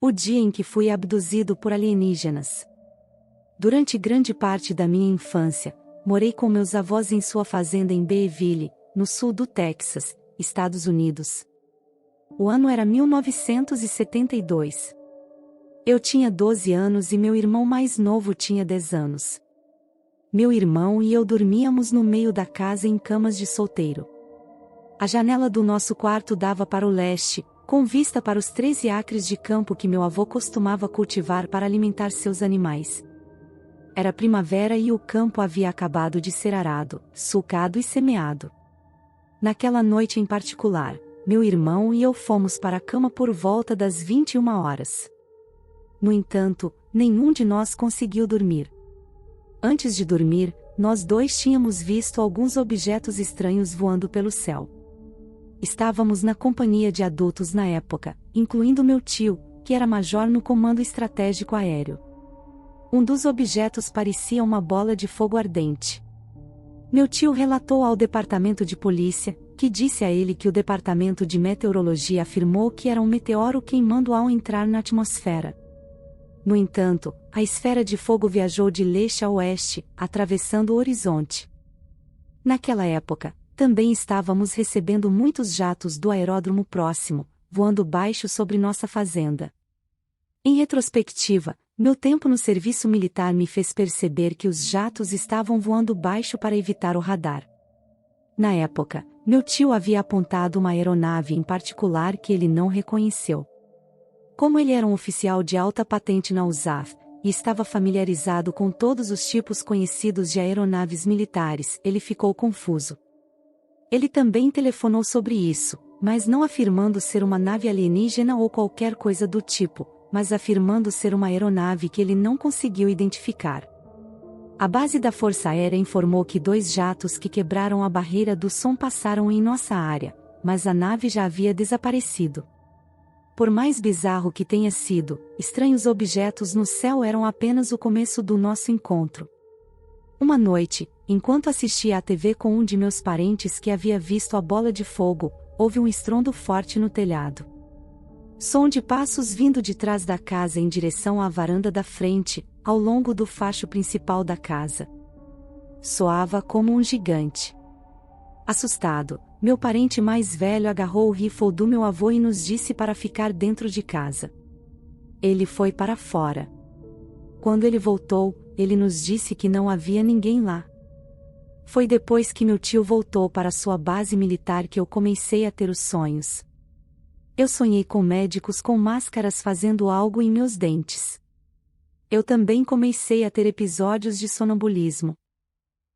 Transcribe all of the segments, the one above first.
O dia em que fui abduzido por alienígenas. Durante grande parte da minha infância, morei com meus avós em sua fazenda em Beeville, no sul do Texas, Estados Unidos. O ano era 1972. Eu tinha 12 anos e meu irmão mais novo tinha 10 anos. Meu irmão e eu dormíamos no meio da casa em camas de solteiro. A janela do nosso quarto dava para o leste, com vista para os 13 acres de campo que meu avô costumava cultivar para alimentar seus animais. Era primavera e o campo havia acabado de ser arado, sulcado e semeado. Naquela noite em particular, meu irmão e eu fomos para a cama por volta das 21 horas. No entanto, nenhum de nós conseguiu dormir. Antes de dormir, nós dois tínhamos visto alguns objetos estranhos voando pelo céu. Estávamos na companhia de adultos na época, incluindo meu tio, que era major no Comando Estratégico Aéreo. Um dos objetos parecia uma bola de fogo ardente. Meu tio relatou ao departamento de polícia, que disse a ele que o departamento de meteorologia afirmou que era um meteoro queimando ao entrar na atmosfera. No entanto, a esfera de fogo viajou de leste a oeste, atravessando o horizonte. Naquela época, também estávamos recebendo muitos jatos do aeródromo próximo, voando baixo sobre nossa fazenda. Em retrospectiva, meu tempo no serviço militar me fez perceber que os jatos estavam voando baixo para evitar o radar. Na época, meu tio havia apontado uma aeronave em particular que ele não reconheceu. Como ele era um oficial de alta patente na USAF, e estava familiarizado com todos os tipos conhecidos de aeronaves militares, ele ficou confuso. Ele também telefonou sobre isso, mas não afirmando ser uma nave alienígena ou qualquer coisa do tipo, mas afirmando ser uma aeronave que ele não conseguiu identificar. A base da Força Aérea informou que 2 jatos que quebraram a barreira do som passaram em nossa área, mas a nave já havia desaparecido. Por mais bizarro que tenha sido, estranhos objetos no céu eram apenas o começo do nosso encontro. Uma noite, enquanto assistia à TV com um de meus parentes que havia visto a bola de fogo, houve um estrondo forte no telhado. Som de passos vindo de trás da casa em direção à varanda da frente, ao longo do facho principal da casa. Soava como um gigante. Assustado, meu parente mais velho agarrou o rifle do meu avô e nos disse para ficar dentro de casa. Ele foi para fora. Quando ele voltou, ele nos disse que não havia ninguém lá. Foi depois que meu tio voltou para sua base militar que eu comecei a ter os sonhos. Eu sonhei com médicos com máscaras fazendo algo em meus dentes. Eu também comecei a ter episódios de sonambulismo.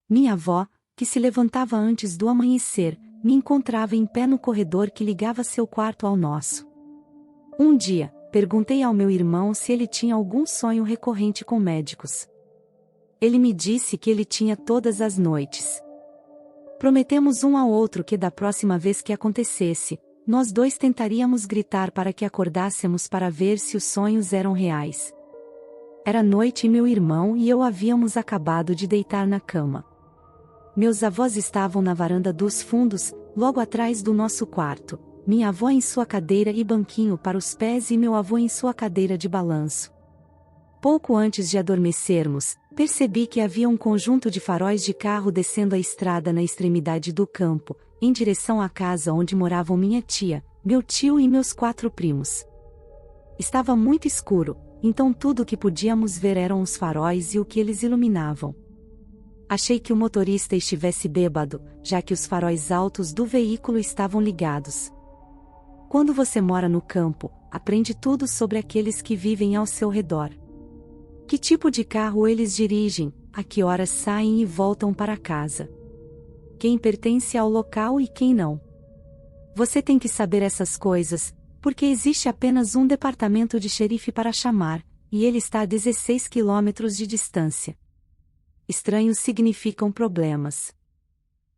Minha avó, que se levantava antes do amanhecer, me encontrava em pé no corredor que ligava seu quarto ao nosso. Um dia, perguntei ao meu irmão se ele tinha algum sonho recorrente com médicos. Ele me disse que ele tinha todas as noites. Prometemos um ao outro que da próxima vez que acontecesse, nós dois tentaríamos gritar para que acordássemos para ver se os sonhos eram reais. Era noite e meu irmão e eu havíamos acabado de deitar na cama. Meus avós estavam na varanda dos fundos, logo atrás do nosso quarto, minha avó em sua cadeira e banquinho para os pés e meu avô em sua cadeira de balanço. Pouco antes de adormecermos, percebi que havia um conjunto de faróis de carro descendo a estrada na extremidade do campo, em direção à casa onde moravam minha tia, meu tio e meus 4 primos. Estava muito escuro, então tudo o que podíamos ver eram os faróis e o que eles iluminavam. Achei que o motorista estivesse bêbado, já que os faróis altos do veículo estavam ligados. Quando você mora no campo, aprende tudo sobre aqueles que vivem ao seu redor. Que tipo de carro eles dirigem, a que horas saem e voltam para casa. Quem pertence ao local e quem não. Você tem que saber essas coisas, porque existe apenas um departamento de xerife para chamar, e ele está a 16 quilômetros de distância. Estranhos significam problemas.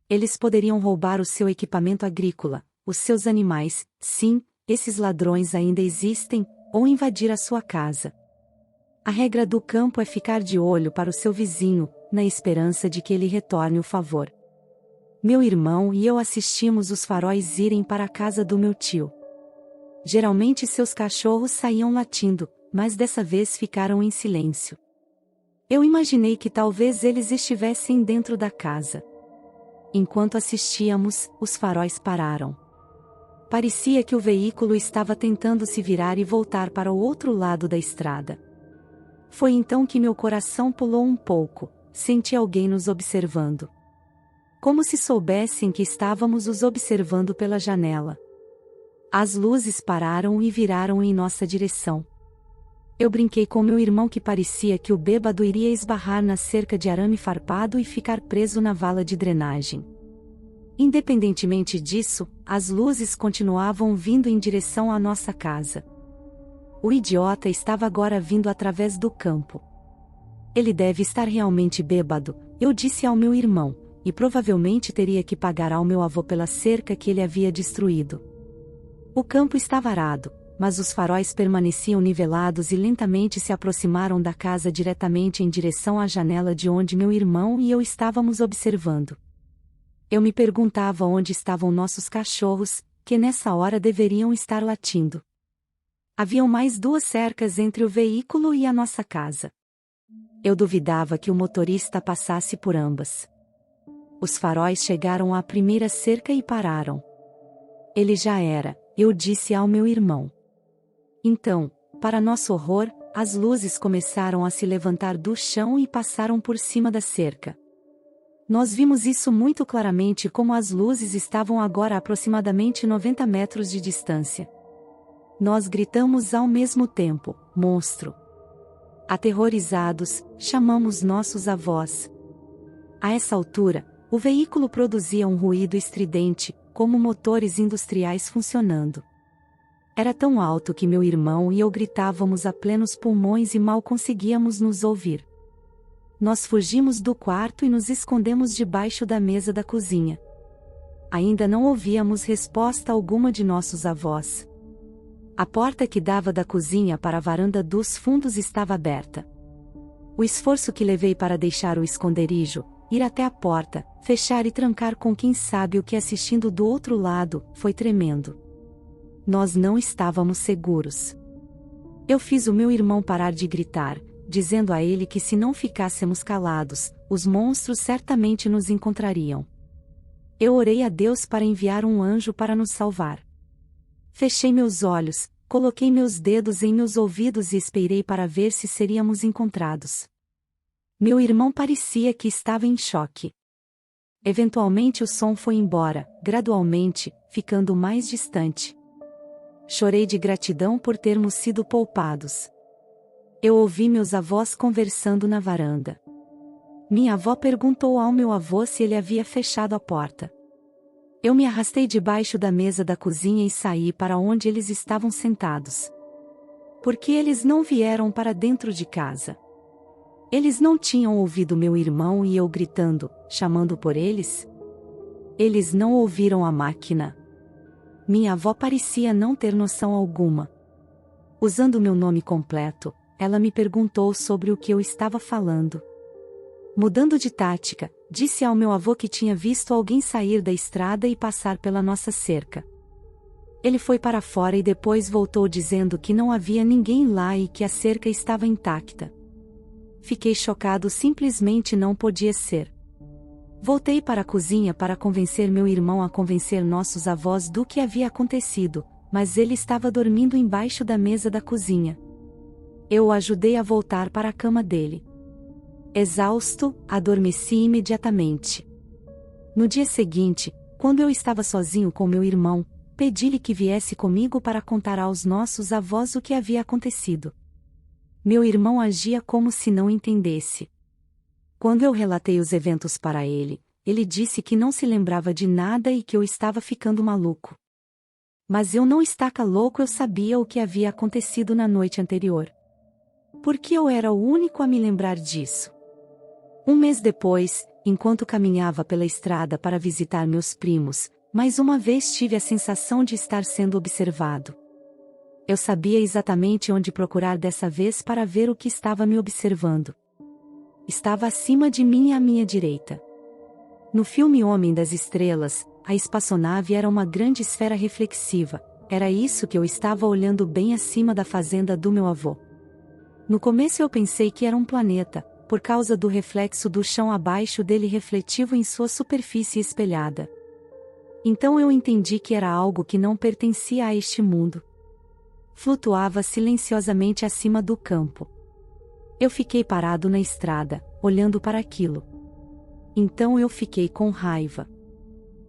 Eles poderiam roubar o seu equipamento agrícola, os seus animais, sim, esses ladrões ainda existem, ou invadir a sua casa. A regra do campo é ficar de olho para o seu vizinho, na esperança de que ele retorne o favor. Meu irmão e eu assistimos os faróis irem para a casa do meu tio. Geralmente seus cachorros saíam latindo, mas dessa vez ficaram em silêncio. Eu imaginei que talvez eles estivessem dentro da casa. Enquanto assistíamos, os faróis pararam. Parecia que o veículo estava tentando se virar e voltar para o outro lado da estrada. Foi então que meu coração pulou um pouco, senti alguém nos observando. Como se soubessem que estávamos os observando pela janela. As luzes pararam e viraram em nossa direção. Eu brinquei com meu irmão que parecia que o bêbado iria esbarrar na cerca de arame farpado e ficar preso na vala de drenagem. Independentemente disso, as luzes continuavam vindo em direção à nossa casa. O idiota estava agora vindo através do campo. Ele deve estar realmente bêbado, eu disse ao meu irmão, e provavelmente teria que pagar ao meu avô pela cerca que ele havia destruído. O campo estava arado, mas os faróis permaneciam nivelados e lentamente se aproximaram da casa diretamente em direção à janela de onde meu irmão e eu estávamos observando. Eu me perguntava onde estavam nossos cachorros, que nessa hora deveriam estar latindo. Haviam mais 2 cercas entre o veículo e a nossa casa. Eu duvidava que o motorista passasse por ambas. Os faróis chegaram à primeira cerca e pararam. Ele já era, eu disse ao meu irmão. Então, para nosso horror, as luzes começaram a se levantar do chão e passaram por cima da cerca. Nós vimos isso muito claramente como as luzes estavam agora a aproximadamente 90 metros de distância. Nós gritamos ao mesmo tempo, monstro. Aterrorizados, chamamos nossos avós. A essa altura, o veículo produzia um ruído estridente, como motores industriais funcionando. Era tão alto que meu irmão e eu gritávamos a plenos pulmões e mal conseguíamos nos ouvir. Nós fugimos do quarto e nos escondemos debaixo da mesa da cozinha. Ainda não ouvíamos resposta alguma de nossos avós. A porta que dava da cozinha para a varanda dos fundos estava aberta. O esforço que levei para deixar o esconderijo, ir até a porta, fechar e trancar com quem sabe o que assistindo do outro lado, foi tremendo. Nós não estávamos seguros. Eu fiz o meu irmão parar de gritar, dizendo a ele que se não ficássemos calados, os monstros certamente nos encontrariam. Eu orei a Deus para enviar um anjo para nos salvar. Fechei meus olhos, coloquei meus dedos em meus ouvidos e esperei para ver se seríamos encontrados. Meu irmão parecia que estava em choque. Eventualmente o som foi embora, gradualmente, ficando mais distante. Chorei de gratidão por termos sido poupados. Eu ouvi meus avós conversando na varanda. Minha avó perguntou ao meu avô se ele havia fechado a porta. Eu me arrastei debaixo da mesa da cozinha e saí para onde eles estavam sentados. Por que eles não vieram para dentro de casa? Eles não tinham ouvido meu irmão e eu gritando, chamando por eles? Eles não ouviram a máquina. Minha avó parecia não ter noção alguma. Usando meu nome completo, ela me perguntou sobre o que eu estava falando. Mudando de tática, disse ao meu avô que tinha visto alguém sair da estrada e passar pela nossa cerca. Ele foi para fora e depois voltou dizendo que não havia ninguém lá e que a cerca estava intacta. Fiquei chocado, simplesmente não podia ser. Voltei para a cozinha para convencer meu irmão a convencer nossos avós do que havia acontecido, mas ele estava dormindo embaixo da mesa da cozinha. Eu o ajudei a voltar para a cama dele. Exausto, adormeci imediatamente. No dia seguinte, quando eu estava sozinho com meu irmão, pedi-lhe que viesse comigo para contar aos nossos avós o que havia acontecido. Meu irmão agia como se não entendesse. Quando eu relatei os eventos para ele, ele disse que não se lembrava de nada e que eu estava ficando maluco. Mas eu não estava louco, eu sabia o que havia acontecido na noite anterior. Por que eu era o único a me lembrar disso? Um mês depois, enquanto caminhava pela estrada para visitar meus primos, mais uma vez tive a sensação de estar sendo observado. Eu sabia exatamente onde procurar dessa vez para ver o que estava me observando. Estava acima de mim à minha direita. No filme Homem das Estrelas, a espaçonave era uma grande esfera reflexiva, Era isso que eu estava olhando bem acima da fazenda do meu avô. No começo eu pensei que era um planeta, por causa do reflexo do chão abaixo dele refletivo em sua superfície espelhada. Então eu entendi que era algo que não pertencia a este mundo. Flutuava silenciosamente acima do campo. Eu fiquei parado na estrada, olhando para aquilo. Então eu fiquei com raiva.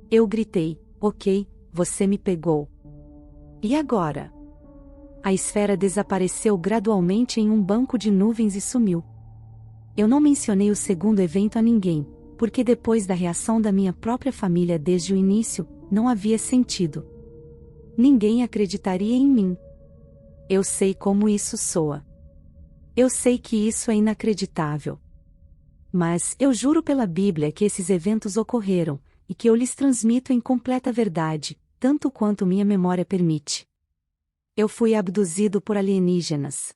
Eu gritei: ok, você me pegou. E agora? A esfera desapareceu gradualmente em um banco de nuvens e sumiu. Eu não mencionei o segundo evento a ninguém, porque depois da reação da minha própria família desde o início, não havia sentido. Ninguém acreditaria em mim. Eu sei como isso soa. Eu sei que isso é inacreditável. Mas eu juro pela Bíblia que esses eventos ocorreram, e que eu lhes transmito em completa verdade, tanto quanto minha memória permite. Eu fui abduzido por alienígenas.